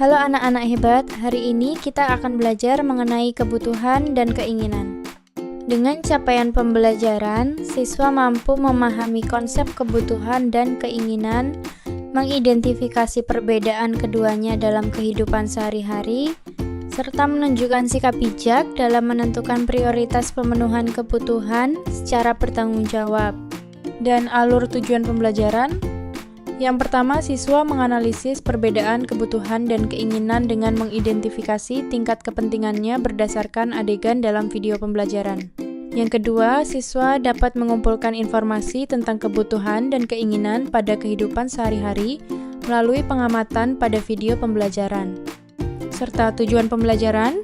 Halo anak-anak hebat, hari ini kita akan belajar mengenai kebutuhan dan keinginan. Dengan capaian pembelajaran, siswa mampu memahami konsep kebutuhan dan keinginan, mengidentifikasi perbedaan keduanya dalam kehidupan sehari-hari, serta menunjukkan sikap bijak dalam menentukan prioritas pemenuhan kebutuhan secara bertanggung jawab. Dan alur tujuan pembelajaran. Yang pertama, siswa menganalisis perbedaan kebutuhan dan keinginan dengan mengidentifikasi tingkat kepentingannya berdasarkan adegan dalam video pembelajaran. Yang kedua, siswa dapat mengumpulkan informasi tentang kebutuhan dan keinginan pada kehidupan sehari-hari melalui pengamatan pada video pembelajaran. Serta tujuan pembelajaran.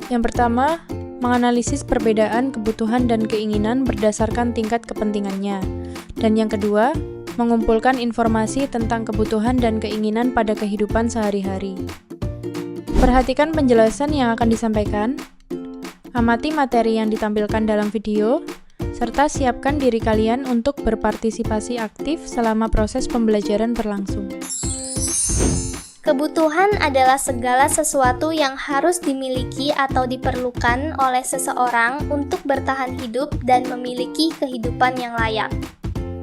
Yang pertama, menganalisis perbedaan kebutuhan dan keinginan berdasarkan tingkat kepentingannya. Dan yang kedua, mengumpulkan informasi tentang kebutuhan dan keinginan pada kehidupan sehari-hari. Perhatikan penjelasan yang akan disampaikan, amati materi yang ditampilkan dalam video, serta siapkan diri kalian untuk berpartisipasi aktif selama proses pembelajaran berlangsung. Kebutuhan adalah segala sesuatu yang harus dimiliki atau diperlukan oleh seseorang untuk bertahan hidup dan memiliki kehidupan yang layak.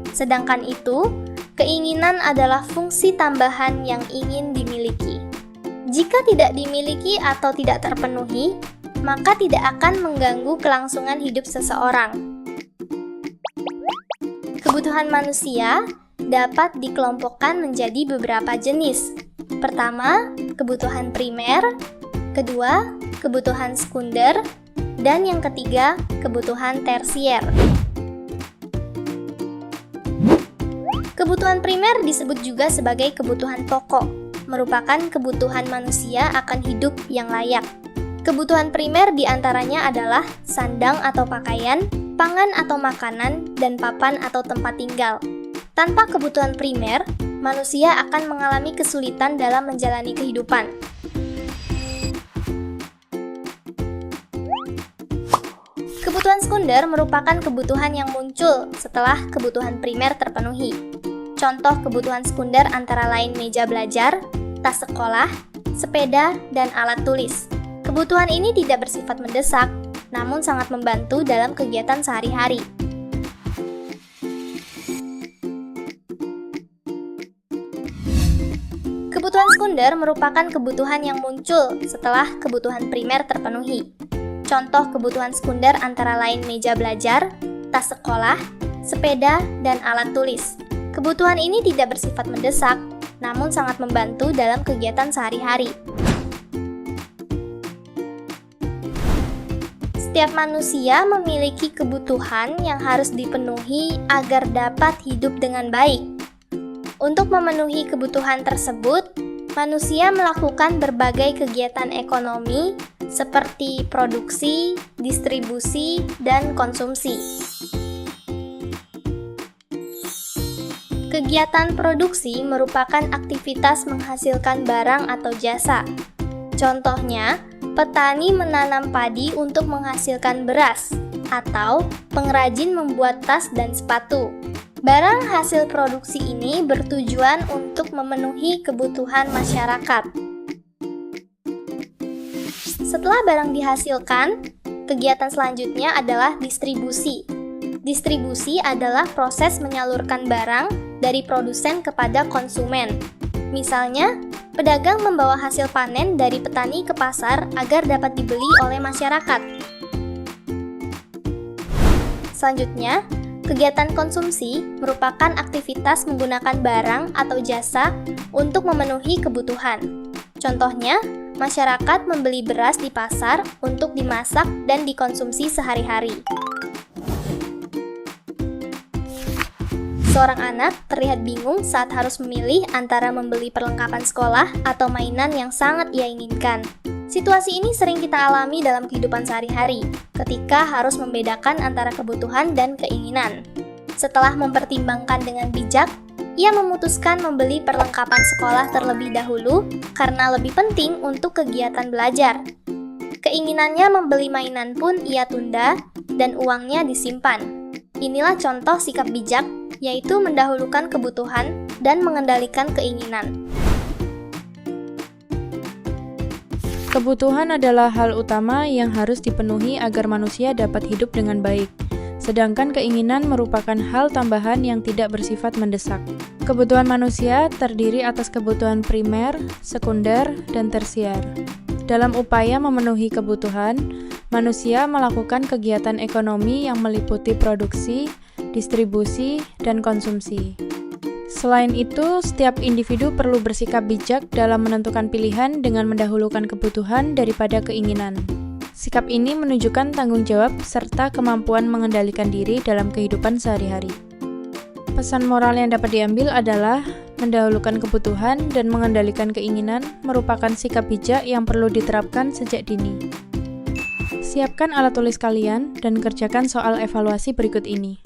Sedangkan itu, keinginan adalah fungsi tambahan yang ingin dimiliki. Jika tidak dimiliki atau tidak terpenuhi, maka tidak akan mengganggu kelangsungan hidup seseorang. Kebutuhan manusia dapat dikelompokkan menjadi beberapa jenis. Pertama, kebutuhan primer, kedua, kebutuhan sekunder, dan yang ketiga, kebutuhan tersier. Kebutuhan primer disebut juga sebagai kebutuhan pokok, merupakan kebutuhan manusia akan hidup yang layak. Kebutuhan primer diantaranya adalah sandang atau pakaian, pangan atau makanan, dan papan atau tempat tinggal. Tanpa kebutuhan primer, manusia akan mengalami kesulitan dalam menjalani kehidupan. Kebutuhan sekunder merupakan kebutuhan yang muncul setelah kebutuhan primer terpenuhi. Contoh kebutuhan sekunder antara lain meja belajar, tas sekolah, sepeda, dan alat tulis. Kebutuhan ini tidak bersifat mendesak, namun sangat membantu dalam kegiatan sehari-hari. Kebutuhan sekunder merupakan kebutuhan yang muncul setelah kebutuhan primer terpenuhi. Contoh kebutuhan sekunder antara lain meja belajar, tas sekolah, sepeda, dan alat tulis. Kebutuhan ini tidak bersifat mendesak, namun sangat membantu dalam kegiatan sehari-hari. Setiap manusia memiliki kebutuhan yang harus dipenuhi agar dapat hidup dengan baik. Untuk memenuhi kebutuhan tersebut, manusia melakukan berbagai kegiatan ekonomi seperti produksi, distribusi, dan konsumsi. Kegiatan produksi merupakan aktivitas menghasilkan barang atau jasa. Contohnya, petani menanam padi untuk menghasilkan beras, atau pengrajin membuat tas dan sepatu. Barang hasil produksi ini bertujuan untuk memenuhi kebutuhan masyarakat. Setelah barang dihasilkan, kegiatan selanjutnya adalah distribusi. Distribusi adalah proses menyalurkan barang dari produsen kepada konsumen. Misalnya, pedagang membawa hasil panen dari petani ke pasar agar dapat dibeli oleh masyarakat. Selanjutnya, kegiatan konsumsi merupakan aktivitas menggunakan barang atau jasa untuk memenuhi kebutuhan. Contohnya, masyarakat membeli beras di pasar untuk dimasak dan dikonsumsi sehari-hari. Seorang anak terlihat bingung saat harus memilih antara membeli perlengkapan sekolah atau mainan yang sangat ia inginkan. Situasi ini sering kita alami dalam kehidupan sehari-hari, ketika harus membedakan antara kebutuhan dan keinginan. Setelah mempertimbangkan dengan bijak, ia memutuskan membeli perlengkapan sekolah terlebih dahulu karena lebih penting untuk kegiatan belajar. Keinginannya membeli mainan pun ia tunda dan uangnya disimpan. Inilah contoh sikap bijak, yaitu mendahulukan kebutuhan dan mengendalikan keinginan. Kebutuhan adalah hal utama yang harus dipenuhi agar manusia dapat hidup dengan baik. Sedangkan keinginan merupakan hal tambahan yang tidak bersifat mendesak. Kebutuhan manusia terdiri atas kebutuhan primer, sekunder, dan tersier. Dalam upaya memenuhi kebutuhan, manusia melakukan kegiatan ekonomi yang meliputi produksi, distribusi, dan konsumsi. Selain itu, setiap individu perlu bersikap bijak dalam menentukan pilihan dengan mendahulukan kebutuhan daripada keinginan. Sikap ini menunjukkan tanggung jawab serta kemampuan mengendalikan diri dalam kehidupan sehari-hari. Pesan moral yang dapat diambil adalah mendahulukan kebutuhan dan mengendalikan keinginan merupakan sikap bijak yang perlu diterapkan sejak dini. Siapkan alat tulis kalian dan kerjakan soal evaluasi berikut ini.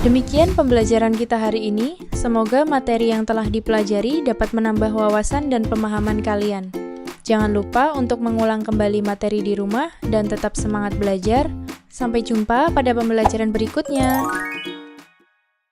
Demikian pembelajaran kita hari ini. Semoga materi yang telah dipelajari dapat menambah wawasan dan pemahaman kalian. Jangan lupa untuk mengulang kembali materi di rumah dan tetap semangat belajar. Sampai jumpa pada pembelajaran berikutnya.